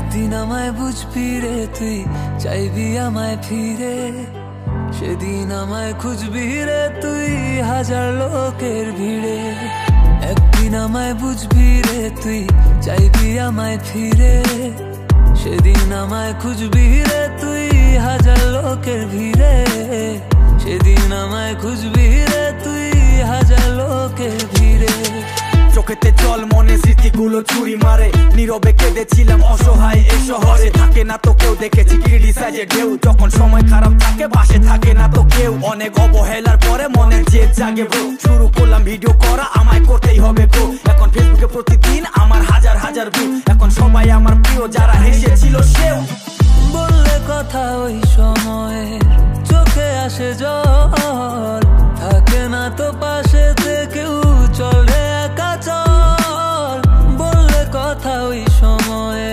একদিন আমায় বুঝবি রে তুই, চাইবি আমায় ফিরে। সেদিন আমায় খুঁজবি রে তুই হাজার লোকের ভিড়ে। একদিন আমায় বুঝবি রে তুই, চাইবি আমায় ফিরে। সেদিন আমায় খুঁজবি রে তুই হাজার লোকের ভিড়ে। সেদিন আমায় খুঁজবি রে তুই হাজার লোকের ভিড়ে। চোখেতে জল, মনে স্মৃতিগুলো চুরি মারে। নীরবে কেঁদেছিলাম অসহায় এই শহরে। থাকে না তো কেউ, দেখেছি ক্রিটিসাইজের ঢেউ। যখন সময় খারাপ থাকে পাশে থাকে না তো কেউ। অনেক অবহেলার পরে মনে জেদ জাগে ব্রো। শুরু করলাম ভিডিও করা, আমায় করতেই হবে ব্রো। এখন ফেসবুকে প্রতিদিন আমার হাজার হাজার ভিউ। এখন সবাই আমার প্রিয়, যারা হেসেছিল সেও। বললে কথা ওই সময়ে চোখে আসে জল। থাকে না তো পাশেতে কেউ, চলে একা চল। বললে কথা ওই সময়ে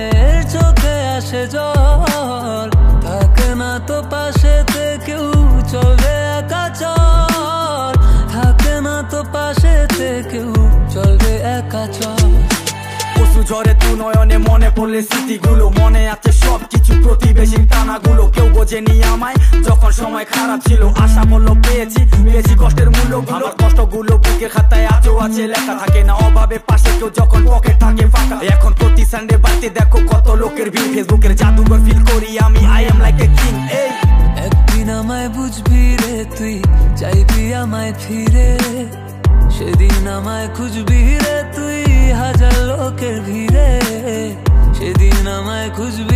চোখে আসে জল। থাকে না তো পাশেতে কেউ, চলে একা চল। থাকে না তো পাশেতে কেউ, চলবে একা চল। পশু ঝরে তু নয়নে, মনে পড়লে স্মৃতিগুলো। মনে আছে সবকিছু, প্রতিবেশীর টানাগুলো। কেউ বোঝেনি আমায় যখন সময় খারাপ ছিল। আশা বলল পেয়েছি, পেয়েছি কষ্টের মূল্যগুলো। আমার কষ্টগুলো বুকের খাতায় আজও আছে লেখা। থাকে না অভাবে পাশে কেউ যখন পকেট থাকে ফাঁকা। এখন প্রতি সানডে বাড়িতে দেখো কত লোকের ভিড়। ফেসবুকের জাদুঘর ফিল করি আমি, I am like a king. এই একদিন আমায় বুঝবি রে তুই, চাইবি আমায় ফিরে। সেদিন আমায় খুঁজবি রে তুই হাজার লোকের ভিড়ে। সেদিন আমায় খুঁজবি